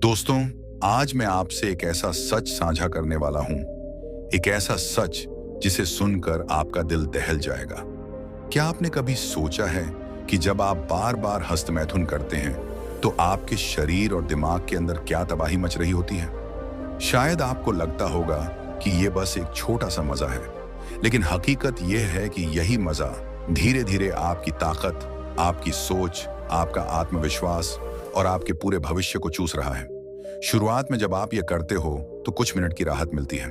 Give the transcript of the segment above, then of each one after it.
दोस्तों, आज मैं आपसे एक ऐसा सच साझा करने वाला हूं, एक ऐसा सच जिसे सुनकर आपका दिल दहल जाएगा। क्या आपने कभी सोचा है कि जब आप बार बार हस्तमैथुन करते हैं तो आपके शरीर और दिमाग के अंदर क्या तबाही मच रही होती है? शायद आपको लगता होगा कि यह बस एक छोटा सा मजा है, लेकिन हकीकत यह है कि यही मजा धीरे धीरे आपकी ताकत, आपकी सोच, आपका आत्मविश्वास और आपके पूरे भविष्य को चूस रहा है। शुरुआत में जब आप ये करते हो तो कुछ मिनट की राहत मिलती है,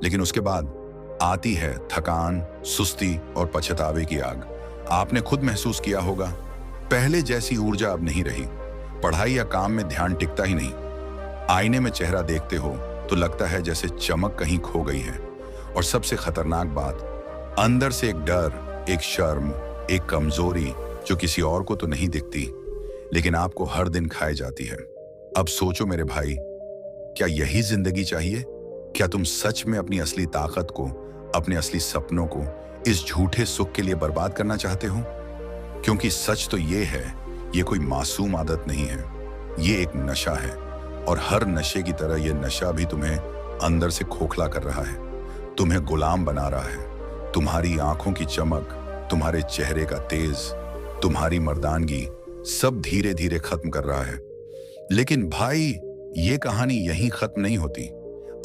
लेकिन उसके बाद आती है थकान, सुस्ती और पछतावे की आग। आपने खुद महसूस किया होगा, पहले जैसी ऊर्जा अब नहीं रही। पढ़ाई या काम में ध्यान टिकता ही नहीं। आईने में चेहरा देखते हो तो लगता है जैसे चमक कहीं खो गई है। और सबसे खतरनाक बात, अंदर से एक डर, एक शर्म, एक कमजोरी जो किसी और को तो नहीं दिखती, लेकिन आपको हर दिन खाए जाती है। अब सोचो मेरे भाई, क्या यही जिंदगी चाहिए? क्या तुम सच में अपनी असली ताकत को, अपने असली सपनों को इस झूठे सुख के लिए बर्बाद करना चाहते हो? क्योंकि सच तो ये है, ये कोई मासूम आदत नहीं है, ये एक नशा है। और हर नशे की तरह ये नशा भी तुम्हें अंदर से खोखला कर रहा है, तुम्हें गुलाम बना रहा है। तुम्हारी आंखों की चमक, तुम्हारे चेहरे का तेज, तुम्हारी मर्दानगी सब धीरे धीरे खत्म कर रहा है। लेकिन भाई, ये कहानी यहीं खत्म नहीं होती।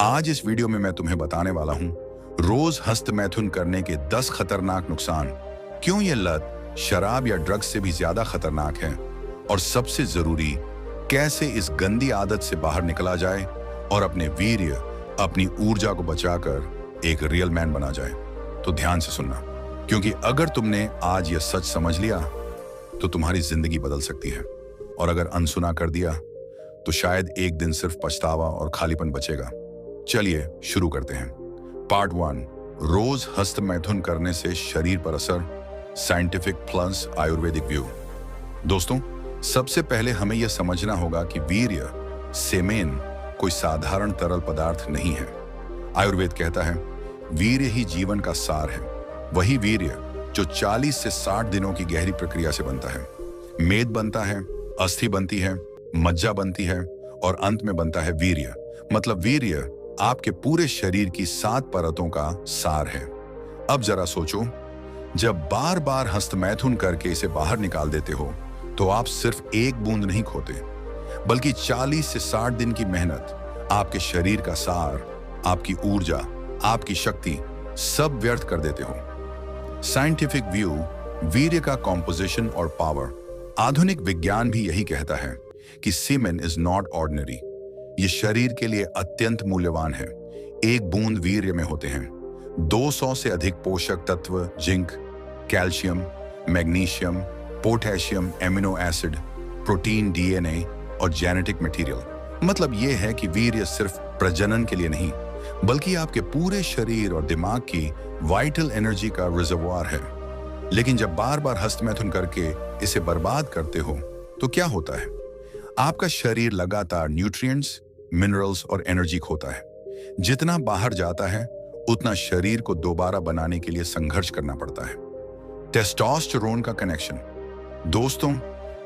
आज इस वीडियो में मैं तुम्हें बताने वाला हूं, रोज हस्तमैथुन करने के 10 खतरनाक नुकसान, क्यों ये लत शराब या ड्रग्स से भी ज्यादा खतरनाक है, और सबसे जरूरी, कैसे इस गंदी आदत से बाहर निकला जाए और अपने वीर्य, अपनी ऊर्जा को बचाकर एक रियल मैन बना जाए। तो ध्यान से सुनना, क्योंकि अगर तुमने आज यह सच समझ लिया तो तुम्हारी जिंदगी बदल सकती है, और अगर अनसुना कर दिया तो शायद एक दिन सिर्फ पछतावा और खालीपन बचेगा। चलिए शुरू करते हैं। पार्ट 1, रोज हस्तमैथुन करने से शरीर पर असर, साइंटिफिक प्लस आयुर्वेदिक व्यू। दोस्तों, सबसे पहले हमें यह समझना होगा कि वीर्य, सेमेन, कोई साधारण तरल पदार्थ नहीं है। आयुर्वेद कहता है वीर्य ही जीवन का सार है। वही वीर्य जो 40 से 60 दिनों की गहरी प्रक्रिया से बनता है। मेद बनता है, अस्थि बनती है, मज्जा बनती है, और अंत में बनता है वीर्य। मतलब वीर्य आपके पूरे शरीर की 7 परतों का सार है। अब जरा सोचो, जब बार बार हस्तमैथुन करके इसे बाहर निकाल देते हो तो आप सिर्फ एक बूंद नहीं खोते, बल्कि 40 से 60 दिन की मेहनत, आपके शरीर का सार, आपकी ऊर्जा, आपकी शक्ति सब व्यर्थ कर देते हो। साइंटिफिक व्यू, वीर्य का कॉम्पोजिशन और पावर। आधुनिक विज्ञान भी यही कहता है कि सीमेन इज नॉट ऑर्डिनरी। ये शरीर के लिए अत्यंत मूल्यवान है। एक बूंद वीर्य में होते हैं 200 से अधिक पोषक तत्व, zinc, calcium, magnesium, potassium, amino acid, protein, DNA और जेनेटिक मटेरियल। मतलब यह है कि वीर्य सिर्फ प्रजनन के लिए नहीं, बल्कि आपके पूरे शरीर और दिमाग की वाइटल एनर्जी का रिजर्वोयर है। लेकिन जब बार बार हस्तमैथुन करके इसे बर्बाद करते हो तो क्या होता है? आपका शरीर लगातार न्यूट्रिएंट्स, मिनरल्स और एनर्जी खोता है। जितना बाहर जाता है उतना शरीर को दोबारा बनाने के लिए संघर्ष करना पड़ता है। टेस्टोस्टेरोन का कनेक्शन। दोस्तों,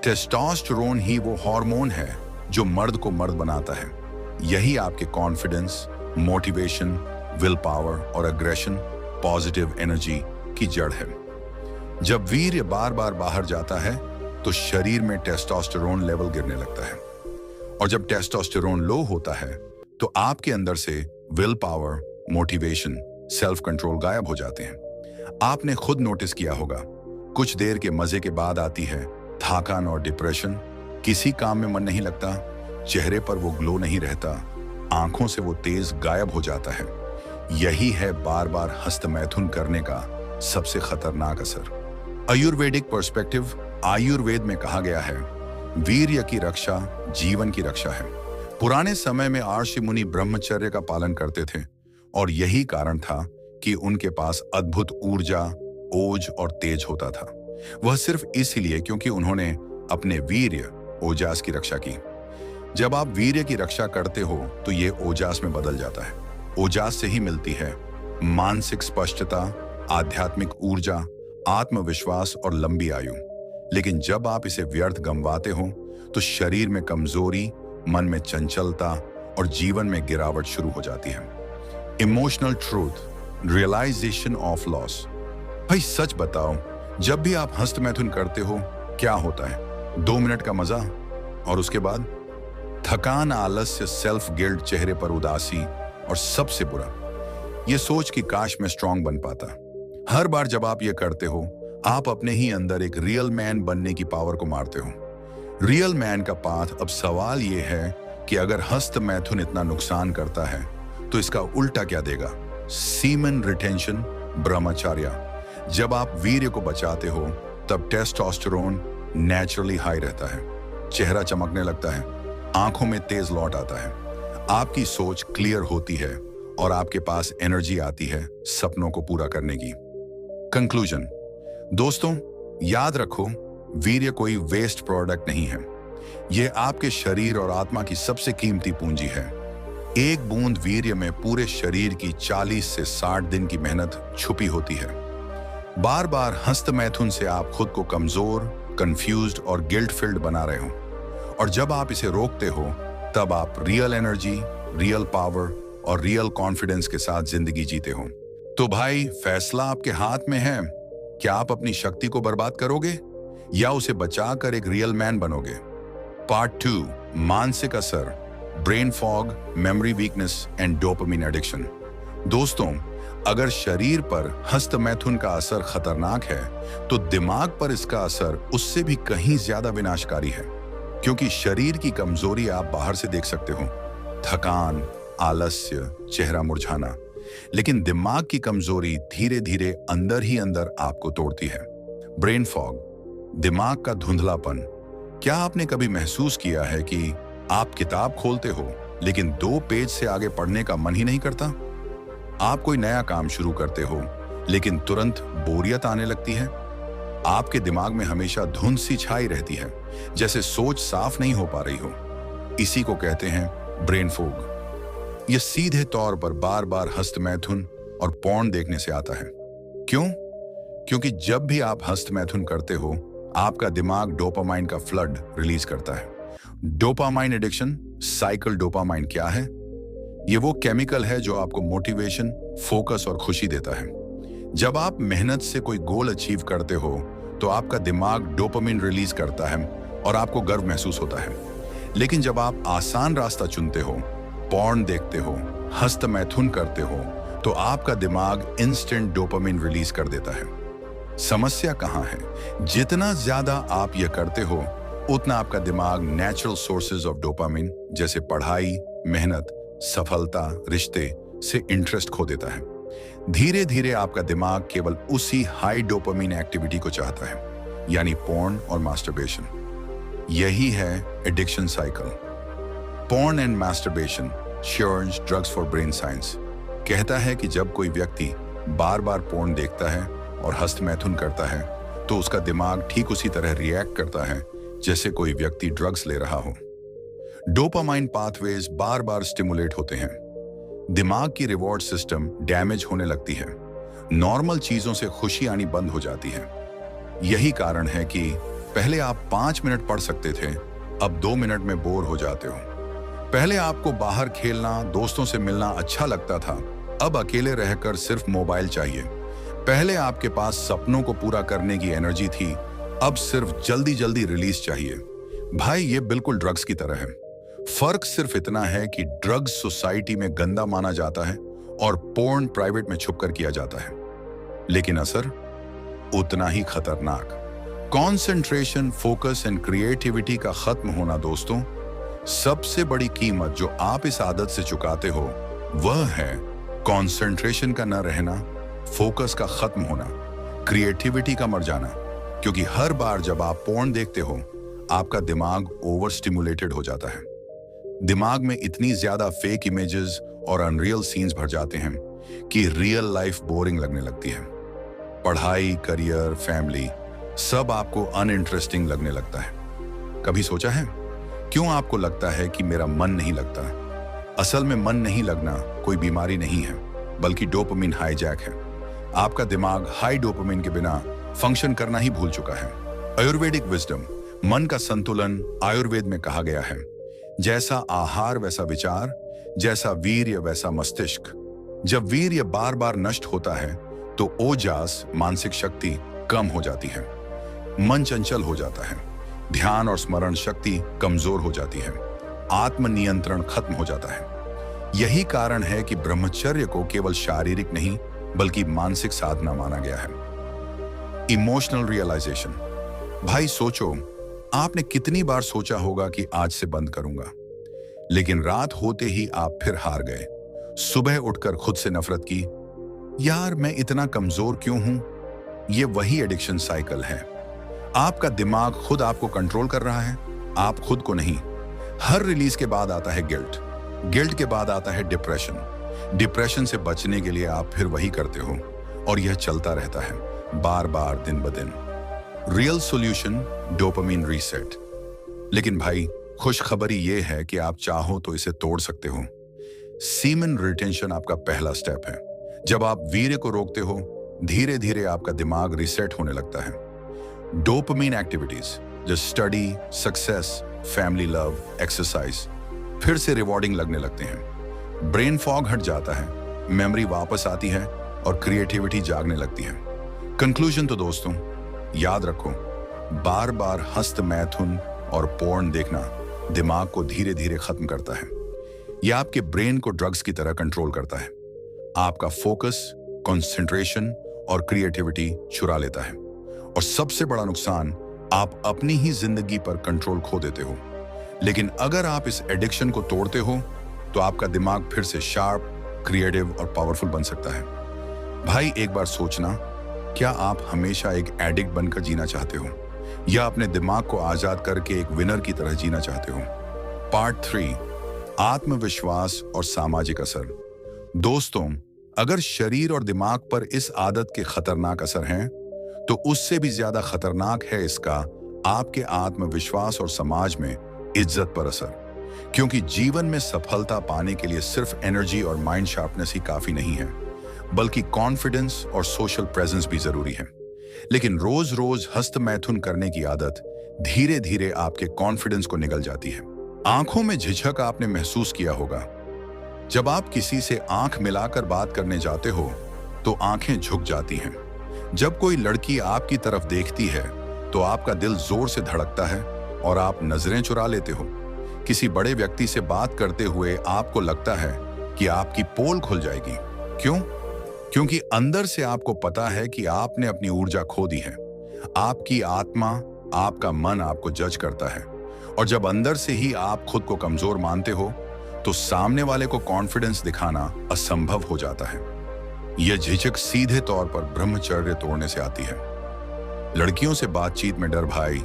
टेस्टोस्टेरोन ही वो हार्मोन है जो मर्द को मर्द बनाता है। यही आपके कॉन्फिडेंस, मोटिवेशन, विल पावर और अग्रेशन, पॉजिटिव एनर्जी की जड़ है। जब वीर्य बार बार बाहर जाता है तो शरीर में टेस्टोस्टेरोन लेवल गिरने लगता है, और जब टेस्टोस्टेरोन लो होता है तो आपके अंदर से will power, motivation, self control गायब हो जाते हैं। आपने खुद नोटिस किया होगा, कुछ देर के मजे के बाद आती है थकान और डिप्रेशन। किसी काम में मन नहीं लगता, चेहरे पर वो ग्लो नहीं रहता, आंखों से वो तेज गायब हो जाता है। यही है बार बार हस्तमैथुन करने का सबसे खतरनाक असर। आयुर्वेदिक पर्सपेक्टिव। आयुर्वेद में कहा गया है वीर्य की रक्षा जीवन की रक्षा है। पुराने समय में ऋषि मुनि ब्रह्मचर्य का पालन करते थे, और यही कारण था कि उनके पास अद्भुत ऊर्जा, ओज और तेज होता था। वह सिर्फ इसलिए क्योंकि उन्होंने अपने वीर्य, ओजास की रक्षा की। जब आप वीर्य की रक्षा करते हो तो ये ओजास में बदल जाता है। ओजास से ही मिलती है मानसिक स्पष्टता, आध्यात्मिक ऊर्जा, आत्मविश्वास और लंबी आयु। लेकिन जब आप इसे व्यर्थ गंवाते हो तो शरीर में कमजोरी, मन में चंचलता और जीवन में गिरावट शुरू हो जाती है। Emotional truth, realization of loss. भाई सच बताओ, जब भी आप हस्तमैथुन करते हो क्या होता है? 2 मिनट का मजा और उसके बाद थकान, आलस्य, सेल्फ गिल्ट, चेहरे पर उदासी और सबसे बुरा ये सोच कि काश मैं स्ट्रांग बन पाता। हर बार जब आप ये करते हो, आप अपने ही अंदर एक रियल मैन बनने की पावर को मारते हो। रियल मैन का पाथ। अब सवाल ये है कि अगर हस्तमैथुन इतना नुकसान करता है तो इसका उल्टा क्या देगा? सीमन रिटेंशन, ब्रह्मचर्य। जब आप वीर्य को बचाते हो तब टेस्टोस्टेरोन नेचुरली हाई रहता है, चेहरा चमकने लगता है, आंखों में तेज लौट आता है, आपकी सोच क्लियर होती है और आपके पास एनर्जी आती है सपनों को पूरा करने की। कंक्लूजन दोस्तों, याद रखो, वीर्य कोई वेस्ट प्रोडक्ट नहीं है। यह आपके शरीर और आत्मा की सबसे कीमती पूंजी है। एक बूंद वीर्य में पूरे शरीर की 40 से 60 दिन की मेहनत छुपी होती है। बार बार हस्तमैथुन से आप खुद को कमजोर, कंफ्यूज्ड और गिल्ट फिल्ड बना रहे हो, और जब आप इसे रोकते हो तब आप रियल एनर्जी, रियल पावर और रियल कॉन्फिडेंस के साथ जिंदगी जीते हो। तो भाई, फैसला आपके हाथ में है। क्या आप अपनी शक्ति को बर्बाद करोगे या उसे बचाकर एक रियल मैन बनोगे? पार्ट 2, मानसिक असर, brain fog, memory weakness and dopamine addiction. दोस्तों, अगर शरीर पर हस्तमैथुन का असर खतरनाक है तो दिमाग पर इसका असर उससे भी कहीं ज्यादा विनाशकारी है, क्योंकि शरीर की कमजोरी आप बाहर से देख सकते हो, थकान, आलस्य, चेहरा मुरझाना, लेकिन दिमाग की कमजोरी धीरे धीरे अंदर ही अंदर आपको तोड़ती है। ब्रेन फॉग, दिमाग का धुंधलापन। क्या आपने कभी महसूस किया है कि आप किताब खोलते हो लेकिन 2 पेज से आगे पढ़ने का मन ही नहीं करता? आप कोई नया काम शुरू करते हो लेकिन तुरंत बोरियत आने लगती है। आपके दिमाग में हमेशा धुंध सी छाई रहती है, जैसे सोच साफ नहीं हो पा रही हो। इसी को कहते हैं ब्रेन फॉग। यह सीधे तौर पर बार बार हस्तमैथुन और पोर्न देखने से आता है। क्यों? क्योंकि जब भी आप हस्तमैथुन करते हो, आपका दिमाग डोपामाइन का फ्लड रिलीज करता है। Dopamine addiction cycle. डोपामाइन क्या है? ये वो केमिकल है जो आपको मोटिवेशन, फोकस और खुशी देता है। जब आप मेहनत से कोई गोल अचीव करते हो तो आपका दिमाग डोपामिन रिलीज करता है और आपको गर्व महसूस होता है। लेकिन जब आप आसान रास्ता चुनते हो, पोर्न देखते हो, हस्तमैथुन करते हो, तो आपका दिमाग इंस्टेंट डोपामिन रिलीज कर देता है। समस्या कहाँ है? जितना ज्यादा आप यह करते हो उतना आपका दिमाग नेचुरल सोर्सेज ऑफ डोपामिन जैसे पढ़ाई, मेहनत, सफलता, रिश्ते से इंटरेस्ट खो देता है। धीरे धीरे आपका दिमाग केवल उसी हाई डोपामिन एक्टिविटी को चाहता है, यानी पोर्न और मास्टरबेशन। यही है addiction cycle. Porn and masturbation, श्योर्स ड्रग्स फॉर ब्रेन साइंस, कहता है कि जब कोई व्यक्ति बार बार पोर्न देखता है और हस्तमैथुन करता है तो उसका दिमाग ठीक उसी तरह रिएक्ट करता है जैसे कोई व्यक्ति ड्रग्स ले रहा हो। डोपामाइन पाथवेज बार बार स्टिमुलेट होते हैं, दिमाग की रिवॉर्ड सिस्टम डैमेज होने लगती है, नॉर्मल चीजों से खुशी आनी बंद हो जाती है। यही कारण है कि पहले आप 5 मिनट पढ़ सकते थे, अब 2 मिनट में बोर हो जाते हो। पहले आपको बाहर खेलना, दोस्तों से मिलना अच्छा लगता था, अब अकेले रहकर सिर्फ मोबाइल चाहिए। पहले आपके पास सपनों को पूरा करने की एनर्जी थी, अब सिर्फ जल्दी जल्दी रिलीज चाहिए। भाई, ये बिल्कुल ड्रग्स की तरह है। फर्क सिर्फ इतना है कि ड्रग्स सोसाइटी में गंदा माना जाता है और पोर्न प्राइवेट में छुपकर किया जाता है, लेकिन असर उतना ही खतरनाक। कंसंट्रेशन, फोकस एंड क्रिएटिविटी का खत्म होना। दोस्तों, सबसे बड़ी कीमत जो आप इस आदत से चुकाते हो वह है कंसंट्रेशन का न रहना, फोकस का खत्म होना, क्रिएटिविटी का मर जाना। क्योंकि हर बार जब आप पोर्न देखते हो, आपका दिमाग ओवर स्टिमुलेटेड हो जाता है। दिमाग में इतनी ज्यादा फेक इमेजेस और अनरियल सीन्स भर जाते हैं कि रियल लाइफ बोरिंग लगने लगती है। पढ़ाई, करियर, फैमिली सब आपको अनइंटरेस्टिंग लगने लगता है। कभी सोचा है क्यों आपको लगता है कि मेरा मन नहीं लगता? असल में मन नहीं लगना कोई बीमारी नहीं है, बल्कि डोपामिन हाईजैक है। आपका दिमाग हाई डोपामिन के बिना फंक्शन करना ही भूल चुका है। आयुर्वेदिक विजडम, मन का संतुलन, आयुर्वेद में कहा गया है, जैसा आहार वैसा विचार, जैसा वीर्य वैसा मस्तिष्क। जब वीर्य बार बार नष्ट होता है तो ओजास मानसिक शक्ति कम हो जाती है, मन चंचल हो जाता है, ध्यान और स्मरण शक्ति कमजोर हो जाती है, आत्मनियंत्रण खत्म हो जाता है। यही कारण है कि ब्रह्मचर्य को केवल शारीरिक नहीं बल्कि मानसिक साधना माना गया है। Emotional realization. भाई सोचो, आपने कितनी बार सोचा होगा कि आज से बंद करूंगा, लेकिन रात होते ही आप फिर हार गए। सुबह उठकर खुद से नफरत की, यार मैं इतना कमजोर क्यों हूं। ये वही एडिक्शन साइकिल है। आपका दिमाग खुद आपको कंट्रोल कर रहा है, आप खुद को नहीं। हर रिलीज के बाद आता है गिल्ट, गिल्ट के बाद आता है डिप्रेशन, डिप्रेशन से बचने के लिए आप फिर वही करते हो और यह चलता रहता है बार बार दिन ब दिन। Real solution dopamine reset. लेकिन भाई खुशखबरी यह है कि आप चाहो तो इसे तोड़ सकते हो। सीमन रिटेंशन आपका पहला स्टेप है। जब आप वीर्य को रोकते हो, धीरे धीरे आपका दिमाग रीसेट होने लगता है। डोपामिन एक्टिविटीज जैसे study, success, family love, exercise फिर से रिवॉर्डिंग लगने लगते हैं। ब्रेन फॉग हट जाता है, मेमोरी वापस आती है और क्रिएटिविटी जागने लगती है। कंक्लूजन तो दोस्तों याद रखो, बार बार हस्त मैथुन और पोर्न देखना दिमाग को धीरे धीरे खत्म करता है। यह आपके ब्रेन को ड्रग्स की तरह कंट्रोल करता है, आपका फोकस, कंसंट्रेशन और क्रिएटिविटी चुरा लेता है। और सबसे बड़ा नुकसान, आप अपनी ही जिंदगी पर कंट्रोल खो देते हो। लेकिन अगर आप इस एडिक्शन को तोड़ते हो तो आपका दिमाग फिर से शार्प, क्रिएटिव और पावरफुल बन सकता है। भाई एक बार सोचना, क्या आप हमेशा एक एडिक्ट बनकर जीना चाहते हो या अपने दिमाग को आजाद करके एक विनर की तरह जीना चाहते हो? पार्ट 3, आत्मविश्वास और सामाजिक असर। दोस्तों, अगर शरीर और दिमाग पर इस आदत के खतरनाक असर हैं, तो उससे भी ज्यादा खतरनाक है इसका आपके आत्मविश्वास और समाज में इज्जत पर असर। क्योंकि जीवन में सफलता पाने के लिए सिर्फ एनर्जी और माइंड शार्पनेस ही काफी नहीं है, बल्कि कॉन्फिडेंस और सोशल प्रेजेंस भी जरूरी है। लेकिन रोज रोज हस्त मैथुन करने की आदत धीरे धीरे आपके कॉन्फिडेंस को निगल जाती है। आंखों में झिझक आपने महसूस किया होगा। जब आप किसी से आंख मिलाकर बात करने जाते हो तो आंखें झुक जाती हैं। जब कोई लड़की आपकी तरफ देखती है तो आपका दिल जोर से धड़कता है और आप नजरें चुरा लेते हो। किसी बड़े व्यक्ति से बात करते हुए आपको लगता है कि आपकी पोल खुल जाएगी। क्यों? क्योंकि अंदर से आपको पता है कि आपने अपनी ऊर्जा खो दी है। आपकी आत्मा, आपका मन आपको जज करता है। और जब अंदर से ही आप खुद को कमजोर मानते हो तो सामने वाले को कॉन्फिडेंस दिखाना असंभव हो जाता है। यह झिझक सीधे तौर पर ब्रह्मचर्य तोड़ने से आती है। लड़कियों से बातचीत में डर, भाई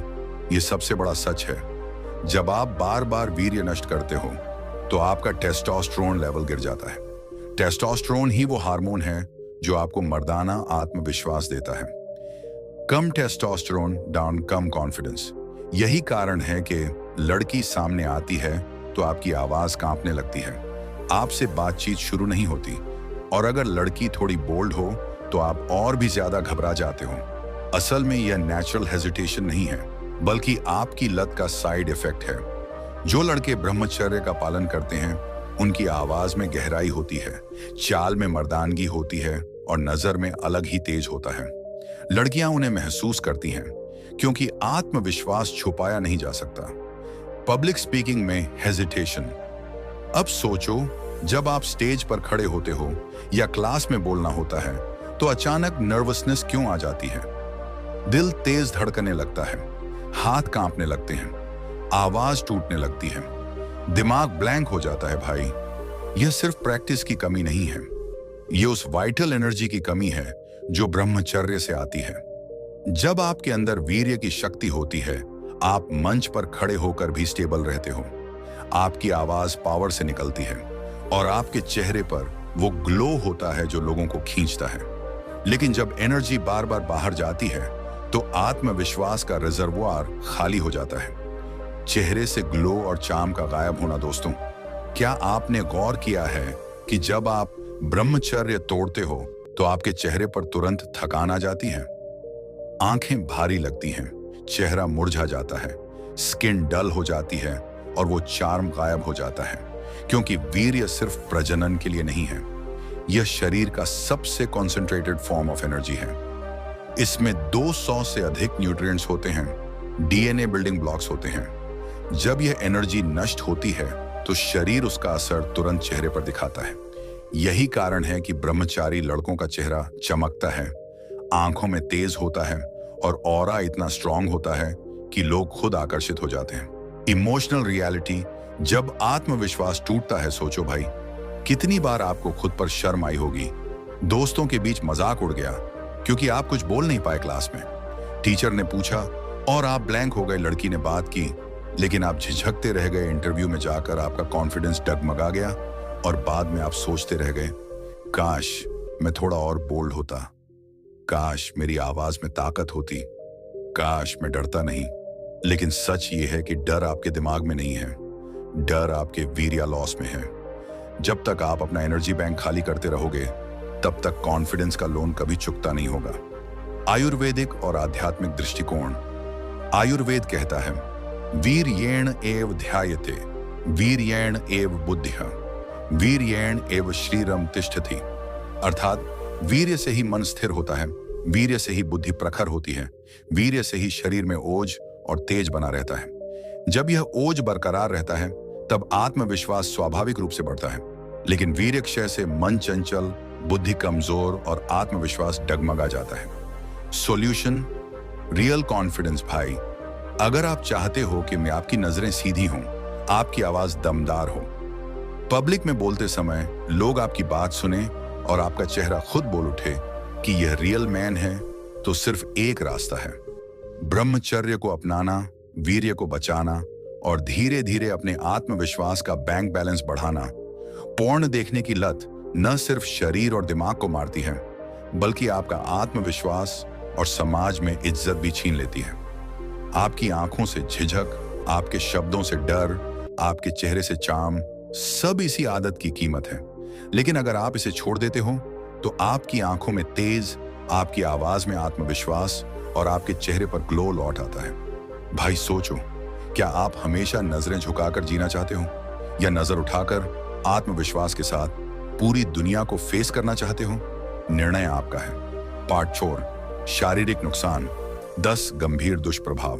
यह सबसे बड़ा सच है। जब आप बार बार वीर्य नष्ट करते हो तो आपका टेस्टोस्टेरोन लेवल गिर जाता है। टेस्टोस्टेरोन ही वो हार्मोन है जो आपको मर्दाना आत्मविश्वास देता है। कम टेस्टोस्टेरोन डाउन कम कॉन्फिडेंस। यही कारण है कि लड़की सामने आती है तो आपकी आवाज कांपने लगती है, आपसे बातचीत शुरू नहीं होती। और अगर लड़की थोड़ी बोल्ड हो तो आप और भी ज्यादा घबरा जाते हो। असल में यह नेचुरल हेजिटेशन नहीं है, बल्कि आपकी लत का साइड इफेक्ट है। जो लड़के ब्रह्मचर्य का पालन करते हैं उनकी आवाज में गहराई होती है, चाल में मर्दानगी होती है और नजर में अलग ही तेज होता है। लड़कियां उन्हें महसूस करती हैं क्योंकि आत्मविश्वास छुपाया नहीं जा सकता। पब्लिक स्पीकिंग में हेजिटेशन। अब सोचो, जब आप स्टेज पर खड़े होते हो या क्लास में बोलना होता है तो अचानक नर्वसनेस क्यों आ जाती है? दिल तेज धड़कने लगता है, हाथ कांपने लगते हैं, आवाज टूटने लगती है, दिमाग ब्लैंक हो जाता है। भाई यह सिर्फ प्रैक्टिस की कमी नहीं है, यह उस वाइटल एनर्जी की कमी है जो ब्रह्मचर्य से आती है। जब आपके अंदर वीर्य की शक्ति होती है, आप मंच पर खड़े होकर भी स्टेबल रहते हो। आपकी आवाज पावर से निकलती है और आपके चेहरे पर वो ग्लो होता है जो लोगों को खींचता है। लेकिन जब एनर्जी बार बार बाहर जाती है तो आत्मविश्वास का रिजर्वुआर खाली हो जाता है। चेहरे से ग्लो और चार्म का गायब होना। दोस्तों, क्या आपने गौर किया है कि जब आप ब्रह्मचर्य तोड़ते हो तो आपके चेहरे पर तुरंत थकान आ जाती है, आंखें भारी लगती हैं, चेहरा मुरझा जाता है, स्किन डल हो जाती है और वो चार्म गायब हो जाता है, क्योंकि वीर्य सिर्फ प्रजनन के लिए नहीं है, यह शरीर का सबसे कॉन्सेंट्रेटेड फॉर्म ऑफ एनर्जी है। इसमें 200 से अधिक न्यूट्रिएंट्स होते हैं, डीएनए बिल्डिंग ब्लॉक्स होते हैं। जब यह एनर्जी नष्ट होती है तो शरीर उसका असर तुरंत चेहरे पर दिखाता है। यही कारण है कि ब्रह्मचारी लड़कों का चेहरा चमकता है, आंखों में तेज होता है और ऑरा इतना स्ट्रांग होता है कि लोग खुद आकर्षित हो जाते हैं। इमोशनल रियलिटी, जब आत्मविश्वास टूटता है, सोचो भाई, कितनी बार आपको खुद पर शर्म आई होगी। दोस्तों के बीच मजाक उड़ गया क्योंकि आप कुछ बोल नहीं पाए क्लास में। टीचर ने पूछा और आप ब्लैंक हो गए। लड़की ने बात की लेकिन आप झिझकते रह गए। इंटरव्यू में जाकर आपका कॉन्फिडेंस डगमगा गया और बाद में आप सोचते रह गए, काश मैं थोड़ा और बोल्ड होता, काश मेरी आवाज में ताकत होती, काश मैं डरता नहीं। लेकिन सच ये है कि डर आपके दिमाग में नहीं है, डर आपके वीर्य लॉस में है। जब तक आप अपना एनर्जी बैंक खाली करते रहोगे तब तक कॉन्फिडेंस का लोन कभी चुकता नहीं होगा। आयुर्वेदिक और आध्यात्मिक दृष्टिकोण। आयुर्वेद कहता है, वीर्येण एव ध्यायते, वीर्येण एव बुद्धिः, वीर्येण एव शरीरम तिष्ठति। अर्थात वीर्य से ही मन स्थिर होता है, वीर्य से ही बुद्धि प्रखर होती है, वीर्य से ही शरीर में ओज और तेज बना रहता है। जब यह ओज बरकरार रहता है तब आत्मविश्वास स्वाभाविक रूप से बढ़ता है। लेकिन वीर्य क्षय से मन चंचल, बुद्धि कमजोर और आत्मविश्वास डगमगा जाता है। Solution, real confidence. भाई, अगर आप चाहते हो कि मैं आपकी नजरें सीधी हों, आपकी आवाज दमदार हो, पब्लिक में बोलते समय लोग आपकी बात सुने और आपका चेहरा खुद बोल उठे कि यह रियल मैन है, तो सिर्फ एक रास्ता है, ब्रह्मचर्य को अपनाना, वीर्य को बचाना और धीरे धीरे अपने आत्मविश्वास का बैंक बैलेंस बढ़ाना। पोर्न देखने की लत न सिर्फ शरीर और दिमाग को मारती है, बल्कि आपका आत्मविश्वास और समाज में इज्जत भी छीन लेती है। आपकी आंखों से झिझक, आपके शब्दों से डर, आपके चेहरे से चार्म, सब इसी आदत की कीमत है। लेकिन अगर आप इसे छोड़ देते हो तो आपकी आंखों में तेज, आपकी आवाज में आत्मविश्वास और आपके चेहरे पर ग्लो लौट आता है। भाई सोचो, क्या आप हमेशा नजरें झुकाकर जीना चाहते हो या नजर उठाकर आत्मविश्वास के साथ पूरी दुनिया को फेस करना चाहते हो? निर्णय आपका है। पार्ट 4, शारीरिक नुकसान, 10 गंभीर दुष्प्रभाव।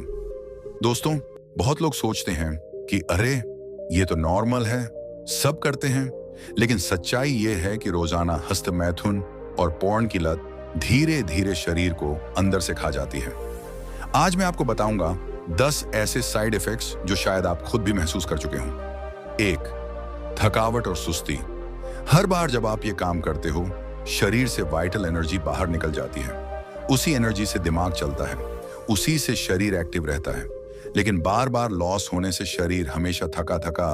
दोस्तों, बहुत लोग सोचते हैं कि अरे ये तो नॉर्मल है, सब करते हैं। लेकिन सच्चाई ये है कि रोजाना हस्त मैथुन और पोर्न की लत धीरे धीरे शरीर को अंदर से खा जाती है। आज मैं आपको बताऊंगा 10 ऐसे साइड इफेक्ट्स जो शायद आप खुद भी महसूस कर चुके हों। 1, थकावट और सुस्ती। हर बार जब आप ये काम करते हो, शरीर से वाइटल एनर्जी बाहर निकल जाती है। उसी एनर्जी से दिमाग चलता है, उसी से शरीर एक्टिव रहता है। लेकिन बार बार लॉस होने से शरीर हमेशा थका थका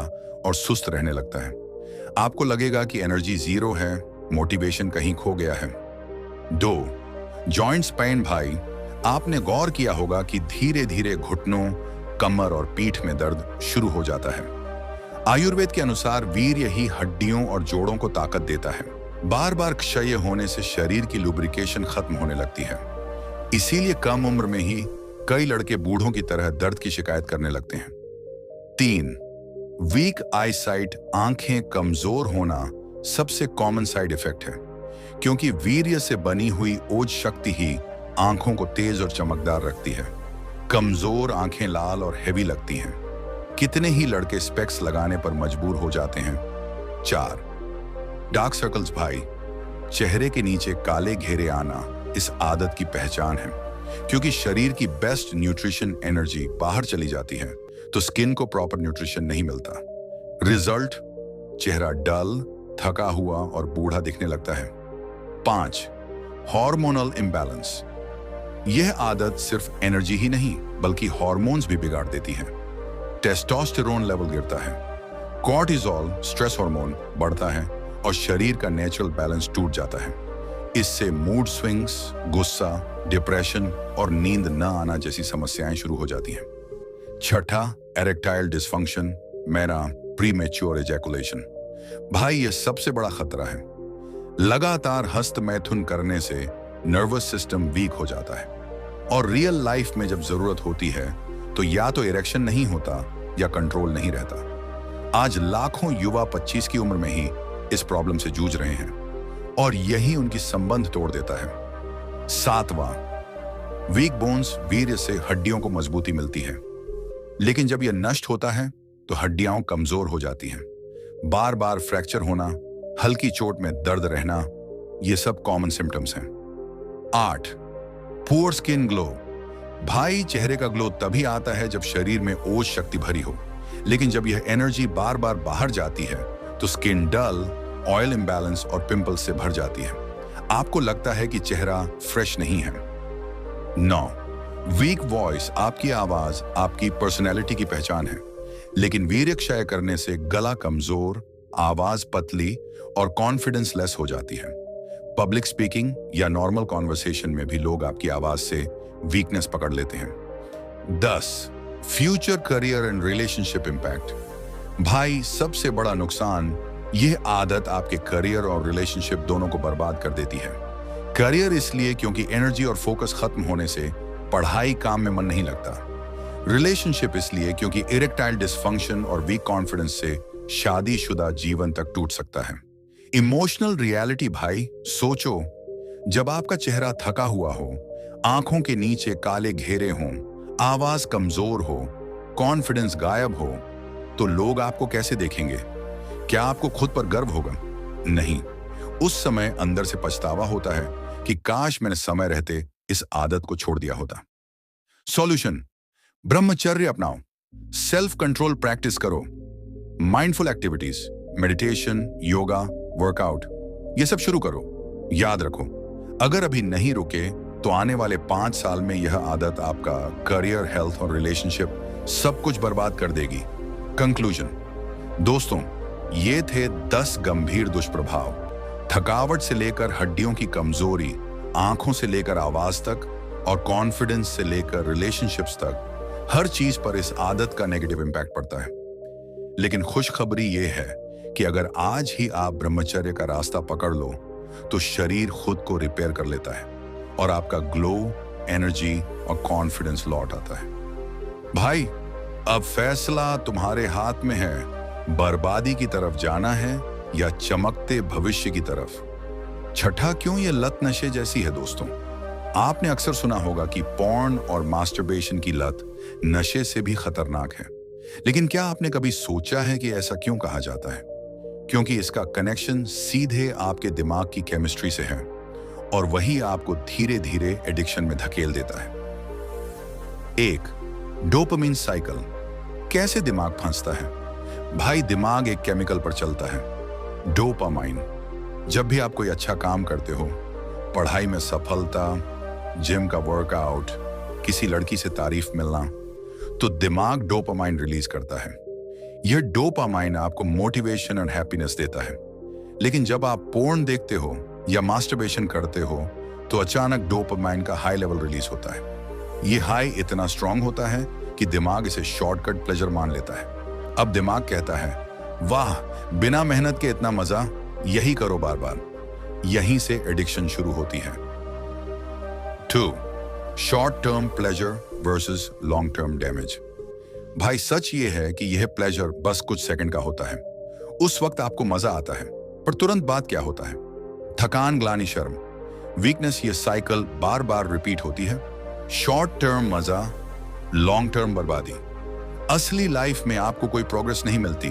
और सुस्त रहने लगता है। आपको लगेगा कि एनर्जी जीरो है, मोटिवेशन कहीं खो गया है। 2, जॉइंट्स पेन। भाई, आपने गौर किया होगा कि धीरे धीरे घुटनों, कमर और पीठ में दर्द शुरू हो जाता है। आयुर्वेद के अनुसार वीर्य ही हड्डियों और जोड़ों को ताकत देता है। बार बार क्षय होने से शरीर की लुब्रिकेशन खत्म होने लगती है। इसीलिए कम उम्र में ही कई लड़के बूढ़ों की तरह दर्द की शिकायत करने लगते हैं। 3, वीक आई साइट। आंखें कमजोर होना सबसे कॉमन साइड इफेक्ट है, क्योंकि वीर्य से बनी हुई ओज शक्ति ही आंखों को तेज और चमकदार रखती है। कमजोर आंखें लाल और हेवी लगती हैं। कितने ही लड़के स्पेक्स लगाने पर मजबूर हो जाते हैं। 4, डार्क सर्कल्स। भाई, चेहरे के नीचे काले घेरे आना इस आदत की पहचान है, क्योंकि शरीर की बेस्ट न्यूट्रिशन एनर्जी बाहर चली जाती है तो स्किन को प्रॉपर न्यूट्रिशन नहीं मिलता। रिजल्ट, चेहरा डल, थका हुआ और बूढ़ा दिखने लगता है। 5, हार्मोनल इम्बैलेंस। यह आदत सिर्फ एनर्जी ही नहीं बल्कि हार्मोन्स भी बिगाड़ देती है। टेस्टोस्टेरोन लेवल गिरता है, कॉर्टिसोल स्ट्रेस हार्मोन बढ़ता है और शरीर का नेचुरल बैलेंस टूट जाता है। इससे मूड स्विंग्स, गुस्सा, डिप्रेशन और नींद न आना जैसी समस्याएं शुरू हो जाती हैं। 6, एरेक्टाइल डिसफंक्शन, मेरा प्रीमेच्योर एजैकुलेशन। भाई, यह सबसे बड़ा खतरा है। लगातार हस्त मैथुन करने से नर्वस सिस्टम वीक हो जाता है और रियल लाइफ में जब जरूरत होती है तो या तो इरेक्शन नहीं होता या कंट्रोल नहीं रहता। आज लाखों युवा 25 की उम्र में ही इस प्रॉब्लम से जूझ रहे हैं और यही उनकी संबंध तोड़ देता है। 7वां, वीक बोन्स, वीर्य से हड्डियों को मजबूती मिलती है, लेकिन जब यह नष्ट होता है तो हड्डियां कमजोर हो जाती हैं। बार बार फ्रैक्चर होना, हल्की चोट में दर्द रहना, ये सब कॉमन सिम्टम्स हैं। 8, पुअर स्किन ग्लो। भाई, चेहरे का ग्लो तभी आता है जब शरीर में ओज शक्ति भरी हो, लेकिन जब यह एनर्जी बार बार बाहर जाती है तो स्किन डल, ऑयल इंबैलेंस और पिंपल्स से भर जाती है। आपको लगता है कि चेहरा फ्रेश नहीं है। 9, वीक वॉइस। आपकी आवाज आपकी पर्सनैलिटी की पहचान है, लेकिन वीर्य क्षय करने से गला कमजोर, आवाज पतली और कॉन्फिडेंस लेस हो जाती है। पब्लिक स्पीकिंग या नॉर्मल कॉन्वर्सेशन में भी लोग आपकी आवाज से वीकनेस पकड़ लेते हैं। 10, future career and relationship impact. भाई, सबसे बड़ा नुकसान, यह आदत आपके करियर और रिलेशनशिप दोनों को बर्बाद कर देती है। करियर इसलिए क्योंकि एनर्जी और फोकस खत्म होने से पढ़ाई काम में मन नहीं लगता। रिलेशनशिप इसलिए क्योंकि इरेक्टाइल डिसफंक्शन और वीक कॉन्फिडेंस से शादीशुदा जीवन तक टूट सकता है। Emotional reality. भाई, सोचो, जब आपका चेहरा थका हुआ हो, आंखों के नीचे काले घेरे हों, आवाज कमजोर हो, कॉन्फिडेंस गायब हो, तो लोग आपको कैसे देखेंगे? क्या आपको खुद पर गर्व होगा? नहीं। उस समय अंदर से पछतावा होता है कि काश मैंने समय रहते इस आदत को छोड़ दिया होता। सॉल्यूशन, ब्रह्मचर्य अपनाओ, सेल्फ कंट्रोल प्रैक्टिस करो, mindful activities, meditation, yoga, workout, ये सब शुरू करो। याद रखो, अगर अभी नहीं रुके तो आने वाले 5 साल में यह आदत आपका करियर, हेल्थ और रिलेशनशिप सब कुछ बर्बाद कर देगी। कंक्लूजन, दोस्तों, ये थे 10 गंभीर दुष्प्रभाव। थकावट से लेकर हड्डियों की कमजोरी, आंखों से लेकर आवाज तक और कॉन्फिडेंस से लेकर रिलेशनशिप्स तक, हर चीज पर इस आदत का नेगेटिव इंपैक्ट पड़ता है। लेकिन खुशखबरी यह है कि अगर आज ही आप ब्रह्मचर्य का रास्ता पकड़ लो तो शरीर खुद को रिपेयर कर लेता है और आपका ग्लो, एनर्जी और कॉन्फिडेंस लौट आता है। भाई, अब फैसला तुम्हारे हाथ में है, बर्बादी की तरफ जाना है या चमकते भविष्य की तरफ। छठा, क्यों ये लत नशे जैसी है? दोस्तों, आपने अक्सर सुना होगा कि पॉर्न और मास्टरबेशन की लत नशे से भी खतरनाक है, लेकिन क्या आपने कभी सोचा है कि ऐसा क्यों कहा जाता है? क्योंकि इसका कनेक्शन सीधे आपके दिमाग की केमिस्ट्री से है और वही आपको धीरे धीरे एडिक्शन में धकेल देता है। 1, डोपामिन साइकिल। कैसे दिमाग फंसता है? भाई, दिमाग एक केमिकल पर चलता है, डोपामाइन। जब भी आप कोई अच्छा काम करते हो, पढ़ाई में सफलता, जिम का वर्कआउट, किसी लड़की से तारीफ मिलना, तो दिमाग डोपामाइन रिलीज करता है। यह डोपामाइन आपको मोटिवेशन और हैप्पीनेस देता है। लेकिन जब आप पोर्न देखते हो या मास्टरबेशन करते हो तो अचानक डोपामाइन का हाई लेवल रिलीज होता है। यह हाई इतना स्ट्रांग होता है कि दिमाग इसे शॉर्टकट प्लेजर मान लेता है। अब दिमाग कहता है, वाह, बिना मेहनत के इतना मजा, यही करो बार बार। यहीं से एडिक्शन शुरू होती है। 2, short term pleasure versus long term damage. भाई, सच ये है कि यह प्लेजर बस कुछ सेकंड का होता है। उस वक्त आपको मजा आता है, पर तुरंत बाद क्या होता है? थकान, ग्लानि, शर्म, वीकनेस। ये साइकिल बार बार रिपीट होती है। शॉर्ट टर्म मजा, लॉन्ग टर्म बर्बादी। असली लाइफ में आपको कोई प्रोग्रेस नहीं मिलती,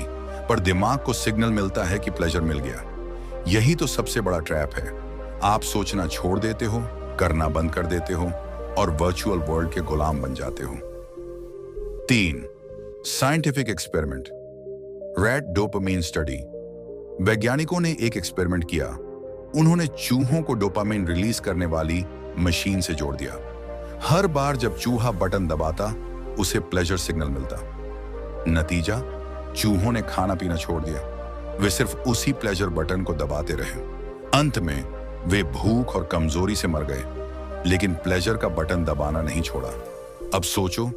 पर दिमाग को सिग्नल मिलता है कि प्लेजर मिल गया। यही तो सबसे बड़ा ट्रैप है। आप सोचना छोड़ देते हो, करना बंद कर देते हो और वर्चुअल वर्ल्ड के गुलाम बन जाते हो। 3, scientific experiment, rat dopamine study. वैज्ञानिकों ने एक एक्सपेरिमेंट किया। उन्होंने चूहों को डोपामाइन रिलीज करने वाली मशीन से जोड़ दिया। हर बार जब चूहा बटन दबाता, उसे प्लेजर सिग्नल मिलता। नतीजा, चूहों ने खाना पीना छोड़ दिया। वे सिर्फ उसी प्लेजर बटन को दबाते रहे। अंत में वे भूख और कमजोरी से मर गए, लेकिन प्लेजर का बटन दबाना नहीं छोड़ा। अब सोचो,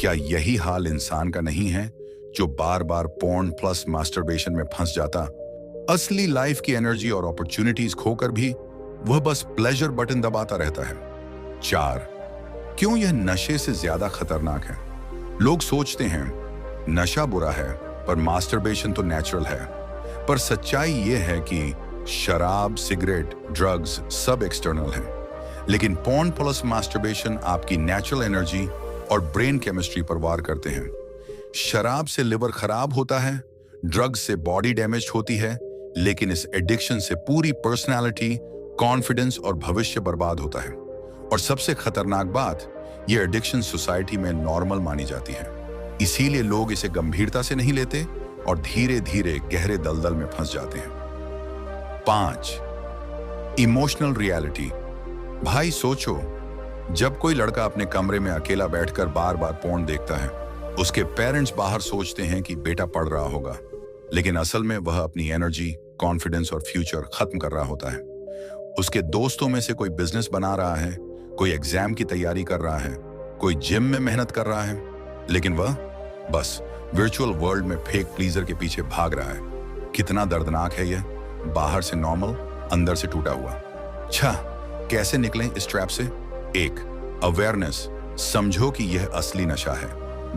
क्या यही हाल इंसान का नहीं है जो बार बार पोर्न प्लस मास्टरबेशन में फंस जाता? असली लाइफ की एनर्जी और अपॉर्चुनिटीज खोकर भी वह बस प्लेजर बटन दबाता रहता है। 4, क्यों यह नशे से ज्यादा खतरनाक है? लोग सोचते हैं नशा बुरा है, पर मास्टरबेशन तो नेचुरल है। पर सच्चाई ये है कि शराब, सिगरेट, ड्रग्स सब एक्सटर्नल हैं, लेकिन पॉर्न प्लस मास्टरबेशन आपकी नेचुरल एनर्जी और ब्रेन केमिस्ट्री पर वार करते हैं। शराब से लिवर खराब होता है, ड्रग्स से बॉडी डैमेज होती है, लेकिन इस एडिक्शन से पूरी पर्सनालिटी, कॉन्फिडेंस और भविष्य बर्बाद होता है। और सबसे खतरनाक बात, ये एडिक्शन सोसाइटी में नॉर्मल मानी जाती है, इसीलिए लोग इसे गंभीरता से नहीं लेते और धीरे धीरे गहरे दलदल में फंस जाते हैं। 5. Emotional reality. भाई सोचो, जब कोई लड़का अपने कमरे में अकेला बैठकर बार बार पोर्न देखता है, उसके पेरेंट्स बाहर सोचते हैं कि बेटा पढ़ रहा होगा, लेकिन असल में वह अपनी एनर्जी, कॉन्फिडेंस और फ्यूचर खत्म कर रहा होता है। उसके दोस्तों में से कोई बिजनेस बना रहा है, कोई एग्जाम की तैयारी कर रहा है, कोई जिम में मेहनत कर रहा है, लेकिन वह बस वर्चुअल वर्ल्ड में फेक प्लीजर के पीछे भाग रहा है। कितना दर्दनाक है यह, बाहर से नॉर्मल, अंदर से टूटा हुआ। अच्छा, कैसे निकलें इस ट्रैप से? 1. अवेयरनेस, समझो कि यह असली नशा है।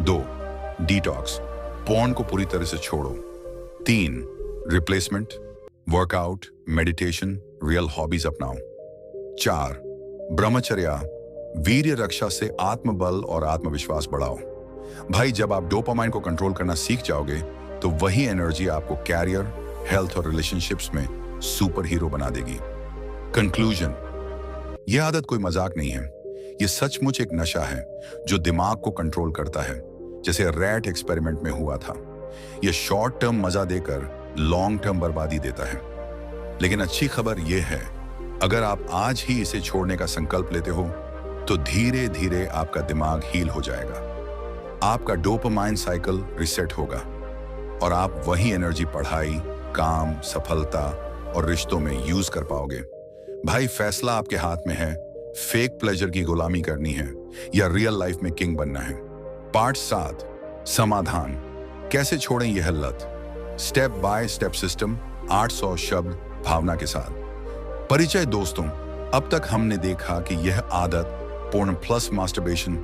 2. डिटॉक्स, पोर्न को पूरी तरह से छोड़ो। 3. Replacement, workout, meditation, real hobbies अपनाओ। 4. ब्रह्मचर्या, वीर्य रक्षा से आत्मबल और आत्मविश्वास बढ़ाओ। भाई, जब आप डोपामाइन को कंट्रोल करना सीख जाओगे, तो वही एनर्जी आपको कैरियर, हेल्थ और रिलेशनशिप्स में सुपर हीरो बना देगी। कंक्लूजन, यह आदत कोई मजाक नहीं है, यह सचमुच एक नशा है जो दिमाग को कंट्रोल करता है, जैसे रैट एक्सपेरिमेंट में हुआ था। यह शॉर्ट टर्म मजा देकर लॉन्ग टर्म बर्बादी देता है। लेकिन अच्छी खबर यह है, अगर आप आज ही इसे छोड़ने का संकल्प लेते हो, तो धीरे धीरे आपका दिमाग हील हो जाएगा, आपका डोपामाइन साइकिल रिसेट होगा और आप वही एनर्जी पढ़ाई, काम, सफलता और रिश्तों में यूज कर पाओगे। भाई, फैसला आपके हाथ में है, फेक प्लेजर की गुलामी करनी है या रियल लाइफ में किंग बनना है। पार्ट 7, समाधान, कैसे छोड़ें यह लत। स्टेप बाय स्टेप सिस्टम, 800 शब्द भावना के साथ। परिचय दोस्तों, अब तक हमने देखा कि यह आदत, पोर्न प्लस मास्टरबेशन,